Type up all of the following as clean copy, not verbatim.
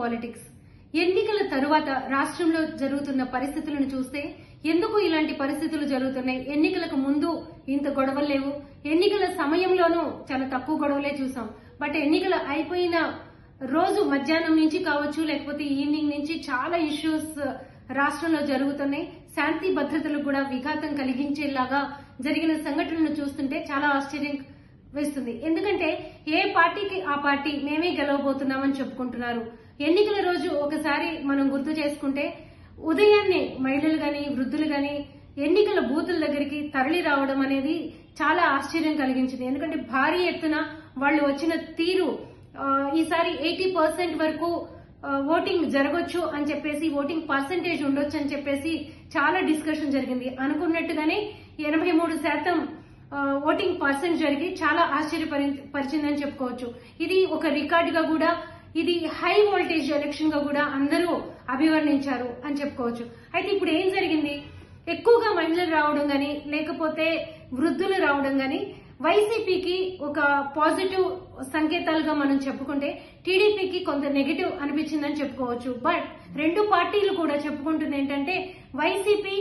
Politics. ఎన్నికల తరువాత రాష్ట్రంలో జరుగుతున్న పరిస్థితులను చూస్తే ఎందుకు ఇలాంటి పరిస్థితులు జరుగుతున్నాయి? ఎన్నికలకు ముందు ఇంత గొడవలు లేవు, ఎన్నికల సమయంలోనూ చాలా తక్కువ గొడవలే చూసాం. బట్ ఎన్నికలు అయిపోయిన రోజు మధ్యాహ్నం నుంచి కావచ్చు, లేకపోతే ఈవినింగ్ నుంచి చాలా ఇష్యూస్ రాష్ట్రంలో జరుగుతున్నాయి. శాంతి భద్రతలకు కూడా విఘాతం కలిగించేలాగా జరిగిన సంఘటనలను చూస్తుంటే చాలా ఆశ్చర్యం వేస్తుంది. ఎందుకంటే ఏ పార్టీకి ఆ పార్టీ మేమే గెలవబోతున్నామని చెప్పుకుంటున్నారు. ఎన్నికల రోజు ఒకసారి మనం గుర్తు చేసుకుంటే ఉదయాన్నే మహిళలు గాని వృద్ధులు గాని ఎన్నికల బూతుల దగ్గరికి తరలి రావడం అనేది చాలా ఆశ్చర్యం కలిగించింది. ఎందుకంటే భారీ ఎత్తున వాళ్ళు వచ్చిన తీరు ఈసారి 80% వరకు ఓటింగ్ జరగొచ్చు అని చెప్పేసి, ఓటింగ్ పర్సెంటేజ్ ఉండొచ్చు అని చెప్పేసి చాలా డిస్కషన్ జరిగింది. అనుకున్నట్టుగానే 83% ఓటింగ్ పర్సెంట్ జరిగి చాలా ఆశ్చర్యపరిచిందని చెప్పుకోవచ్చు. ఇది ఒక రికార్డుగా కూడా, ఇది హై వోల్టేజ్ ఎలక్షన్ గా కూడా అందరూ అభివర్ణించారు అని చెప్పుకోవచ్చు. అయితే ఇప్పుడు ఏం జరిగింది? ఎక్కువగా మహిళలు రావడం గాని, లేకపోతే వృద్ధులు రావడం గాని వైసీపీకి ఒక పాజిటివ్ సంకేతాలుగా మనం చెప్పుకుంటే, టీడీపీకి కొంత నెగిటివ్ అనిపించిందని చెప్పుకోవచ్చు. బట్ రెండు పార్టీలు కూడా చెప్పుకుంటుంది ఏంటంటే, వైసీపీ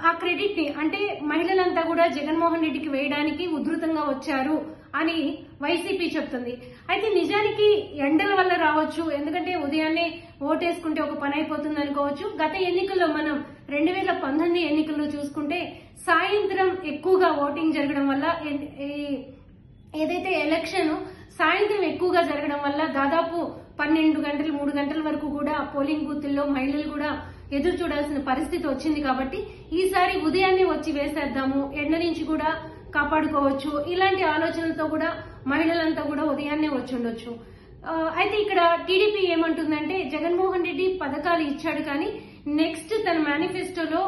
ఆ క్రెడిట్ ని, అంటే మహిళలంతా కూడా జగన్మోహన్ రెడ్డికి వేయడానికి ఉధృతంగా వచ్చారు అని వైసీపీ చెప్తుంది. అయితే నిజానికి ఎండల వల్ల రావచ్చు, ఎందుకంటే ఉదయాన్నే ఓటేసుకుంటే ఒక పని అయిపోతుంది అనుకోవచ్చు. గత ఎన్నికల్లో మనం 2019 ఎన్నికల్లో చూసుకుంటే సాయంత్రం ఎక్కువగా ఓటింగ్ జరగడం వల్ల, ఏదైతే ఎలక్షన్ సాయంత్రం ఎక్కువగా జరగడం వల్ల దాదాపు 12 గంటలు 3 గంటల వరకు కూడా పోలింగ్ బూత్ల్లో మహిళలు కూడా ఎదురు చూడాల్సిన పరిస్థితి వచ్చింది. కాబట్టి ఈసారి ఉదయాన్నే వచ్చి వేసేద్దాము, ఎండ నుంచి కూడా కాపాడుకోవచ్చు, ఇలాంటి ఆలోచనలతో కూడా మహిళలంతా కూడా ఉదయాన్నే వచ్చి ఉండొచ్చు. అయితే ఇక్కడ టీడీపీ ఏమంటుందంటే, జగన్మోహన్ రెడ్డి పథకాలు ఇచ్చాడు కానీ నెక్స్ట్ తన మేనిఫెస్టోలో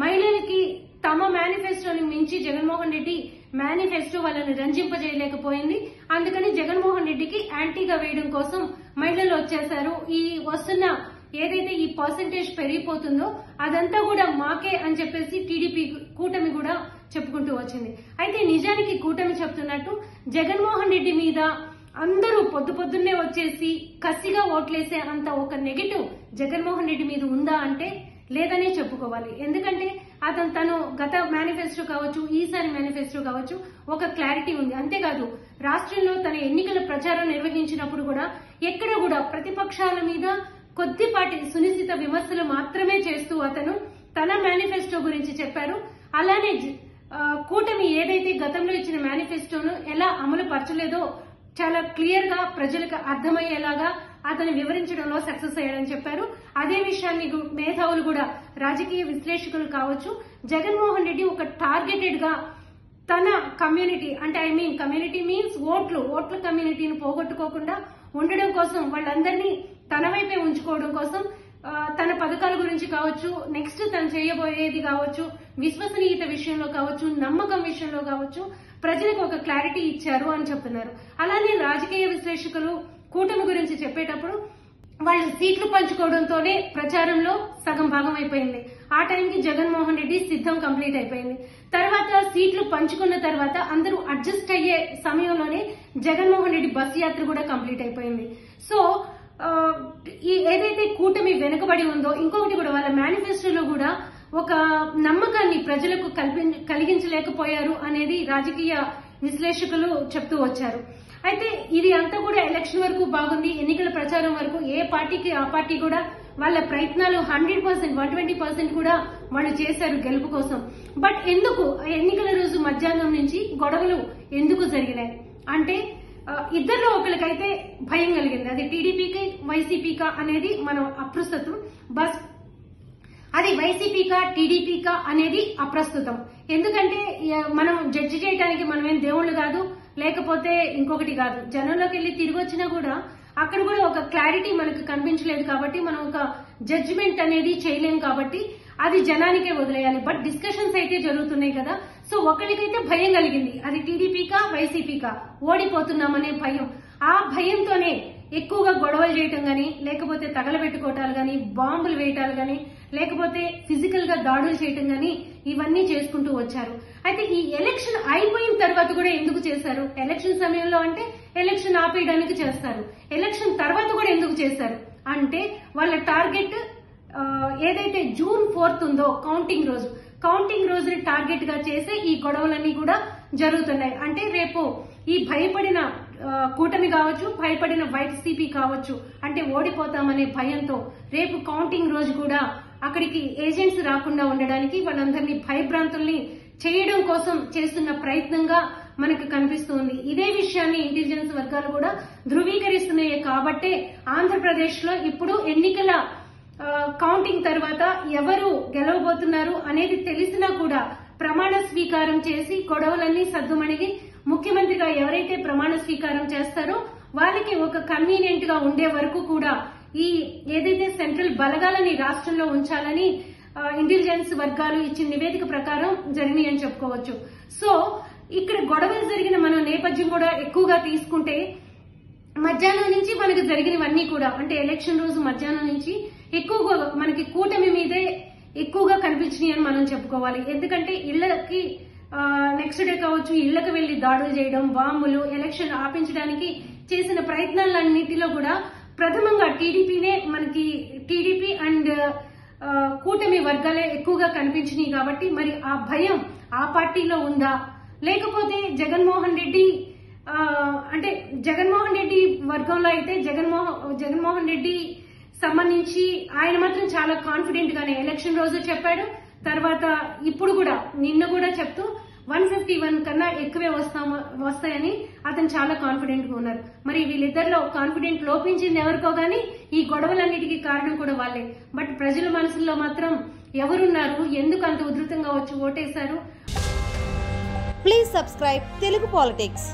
మహిళలకి తమ మేనిఫెస్టోని మించి జగన్మోహన్ రెడ్డి మేనిఫెస్టో వాళ్ళని రంజింపజేయలేకపోయింది. అందుకని జగన్మోహన్ రెడ్డికి యాంటీగా వేయడం కోసం మహిళలు వచ్చేశారు. ఈ వస్తున్న ఏదైతే ఈ పర్సెంటేజ్ పెరిగిపోతుందో అదంతా కూడా మాకే అని చెప్పేసి టీడీపీ కూటమి కూడా చెప్పుకుంటూ వచ్చింది. అయితే నిజానికి కూటమి చెప్తున్నట్టు జగన్మోహన్ రెడ్డి మీద అందరూ పొద్దున్నే వచ్చేసి కసిగా ఓట్లేసే అంత ఒక నెగిటివ్ జగన్మోహన్ రెడ్డి మీద ఉందా అంటే లేదనే చెప్పుకోవాలి. ఎందుకంటే తను గత మేనిఫెస్టో కావచ్చు, ఈసారి మేనిఫెస్టో కావచ్చు, ఒక క్లారిటీ ఉంది. అంతేకాదు రాష్ట్రంలో తన ఎన్నికల ప్రచారం నిర్వహించినప్పుడు కూడా ఎక్కడ కూడా ప్రతిపక్షాల మీద కొద్దిపాటి సునిశ్చిత విమర్శలు మాత్రమే చేస్తూ అతను తన మేనిఫెస్టో గురించి చెప్పారు. అలానే కూటమి ఏదైతే గతంలో ఇచ్చిన మేనిఫెస్టోను ఎలా అమలు పరచలేదో చాలా క్లియర్ గా ప్రజలకు అర్థమయ్యేలాగా అతను వివరించడంలో సక్సెస్ అయ్యాడని చెప్పారు. అదే విషయాన్ని మేధావులు కూడా, రాజకీయ విశ్లేషకులు కావచ్చు, జగన్మోహన్ రెడ్డి ఒక టార్గెటెడ్ గా తన కమ్యూనిటీ, అంటే కమ్యూనిటీ మీన్స్ ఓట్ల కమ్యూనిటీని పోగొట్టుకోకుండా ఉండడం కోసం, వాళ్ళందరినీ తన వైపే ఉంచుకోవడం కోసం తన పథకాల గురించి కావచ్చు, నెక్స్ట్ తను చేయబోయేది కావచ్చు, విశ్వసనీయత విషయంలో కావచ్చు, నమ్మకం విషయంలో కావచ్చు, ప్రజలకు ఒక క్లారిటీ ఇచ్చారు అని చెప్తున్నారు. అలానే రాజకీయ విశ్లేషకులు కూటమి గురించి చెప్పేటప్పుడు వాళ్ళు సీట్లు పంచుకోవడంతోనే ప్రచారంలో సగం భాగం అయిపోయింది. ఆ టైంకి జగన్మోహన్ రెడ్డి సిద్ధం కంప్లీట్ అయిపోయింది. తర్వాత సీట్లు పంచుకున్న తర్వాత అందరూ అడ్జస్ట్ అయ్యే సమయంలోనే జగన్మోహన్ రెడ్డి బస్ యాత్ర కూడా కంప్లీట్ అయిపోయింది. సో ఈ ఏదైతే కూటమి వెనుకబడి ఉందో, ఇంకొకటి కూడా వాళ్ళ మేనిఫెస్టోలో కూడా ఒక నమ్మకాన్ని ప్రజలకు కలిగించలేకపోయారు అనేది రాజకీయ విశ్లేషకులు చెప్తూ వచ్చారు. అయితే ఇది అంతా కూడా ఎలక్షన్ వరకు బాగుంది, ఎన్నికల ప్రచారం వరకు ఏ పార్టీకి ఆ పార్టీ కూడా వాళ్ళ ప్రయత్నాలు 100%, 120% కూడా వాళ్ళు చేశారు గెలుపు కోసం. బట్ ఎందుకు ఎన్నికల రోజు మధ్యాహ్నం నుంచి గొడవలు ఎందుకు జరిగినాయి అంటే, ఇద్దరిలో ఒకరికైతే భయం కలిగింది. అది టీడీపీకి వైసీపీకా అనేది మనం అప్రస్తుతం. బస్ అది వైసీపీకా టీడీపీకా అనేది అప్రస్తుతం. ఎందుకంటే మనం జడ్జి చేయడానికి మనమేం దేవుళ్ళు కాదు, లేకపోతే ఇంకొకటి కాదు. జనంలోకి వెళ్లి తిరిగి వచ్చినా కూడా అక్కడ కూడా ఒక క్లారిటీ మనకు కనిపించలేదు కాబట్టి మనం ఒక జడ్జిమెంట్ అనేది చేయలేం. కాబట్టి అది జనానికే వదిలేయాలి. బట్ డిస్కషన్స్ అయితే జరుగుతున్నాయి కదా. సో ఒకరికైతే భయం కలిగింది, అది టీడీపీకా వైసీపీకా, ఓడిపోతున్నామనే భయం. ఆ భయంతోనే ఎక్కువగా గొడవలు చేయటం గాని, లేకపోతే తగలబెట్టుకోవటాలు గాని, బాంబులు వేయటాలు గాని, లేకపోతే ఫిజికల్ గా దాడులు చేయటం గాని ఇవన్నీ చేసుకుంటూ వచ్చారు. అయితే ఈ ఎలక్షన్ అయిపోయిన తర్వాత కూడా ఎందుకు చేశారు? ఎలక్షన్ సమయంలో అంటే ఎలక్షన్ ఆపేయడానికి చేస్తారు, ఎలక్షన్ తర్వాత కూడా ఎందుకు చేశారు? అంటే వాళ్ళ టార్గెట్ ఏదైతే జూన్ 4 ఉందో కౌంటింగ్ రోజుని టార్గెట్ గా చేసే ఈ గొడవలన్నీ కూడా జరుగుతున్నాయి. అంటే రేపు ఈ భయపడిన కూటమి కావచ్చు, భయపడిన వైసీపీ కావచ్చు, అంటే ఓడిపోతామనే భయంతో రేపు కౌంటింగ్ రోజు కూడా అక్కడికి ఏజెంట్స్ రాకుండా ఉండడానికి వాళ్ళందరినీ భయభ్రాంతుల్ని చేయడం కోసం చేస్తున్న ప్రయత్నంగా మనకు కనిపిస్తుంది. ఇదే విషయాన్ని ఇంటెలిజెన్స్ వర్గాలు కూడా ధృవీకరిస్తున్నాయి. కాబట్టే ఆంధ్రప్రదేశ్ లో ఇప్పుడు ఎన్నికల కౌంటింగ్ తర్వాత ఎవరు గెలవబోతున్నారు అనేది తెలిసినా కూడా ప్రమాణ స్వీకారం చేసి గొడవలన్నీ సద్దుమణిగి ముఖ్యమంత్రిగా ఎవరైతే ప్రమాణ స్వీకారం చేస్తారో వాళ్ళకి ఒక కన్వీనియంట్ గా ఉండే వరకు కూడా ఈ ఏదైతే సెంట్రల్ బలగాలని రాష్ట్రంలో ఉంచాలని ఇంటెలిజెన్స్ వర్గాలు ఇచ్చిన నివేదిక ప్రకారం జరిగినాయి అని చెప్పుకోవచ్చు. సో ఇక్కడ గొడవలు జరిగిన మన నేపథ్యం కూడా ఎక్కువగా తీసుకుంటే మధ్యాహ్నం నుంచి మనకు జరిగినవన్నీ కూడా అంటే ఎలక్షన్ రోజు మధ్యాహ్నం నుంచి ఎక్కువగా మనకి కూటమి మీదే ఎక్కువగా కనిపించినాయి అని మనం చెప్పుకోవాలి. ఎందుకంటే ఇళ్లకి నెక్స్ట్ డే కావచ్చు ఇళ్లకు వెళ్లి దాడులు చేయడం, బాంబులు, ఎలక్షన్ ఆపించడానికి చేసిన ప్రయత్నాలన్నిటిలో కూడా ప్రథమంగా టీడీపీ అండ్ కూటమి వర్గాలే ఎక్కువగా కనిపించినాయి. కాబట్టి మరి ఆ భయం ఆ పార్టీలో ఉందా, లేకపోతే జగన్మోహన్ రెడ్డి వర్గంలో అయితే జగన్మోహన్ రెడ్డి సంబంధించి ఆయన మాత్రం చాలా కాన్ఫిడెంట్ గానే ఎలక్షన్ రోజు చెప్పాడు. తర్వాత ఇప్పుడు కూడా నిన్న కూడా చెప్తూ 151 కన్నా ఎక్కువే వస్తాయని అతను చాలా కాన్ఫిడెంట్ గా ఉన్నారు. మరి వీళ్ళిద్దరిలో కాన్ఫిడెంట్ లోపించింది ఎవరికో గానీ ఈ గొడవలన్నిటికీ కారణం కూడా వాళ్ళే. బట్ ప్రజల మనసుల్లో మాత్రం ఎవరున్నారు, ఎందుకు అంత ఉధృతంగా వచ్చి ఓటేశారు? Please subscribe Telugu politics.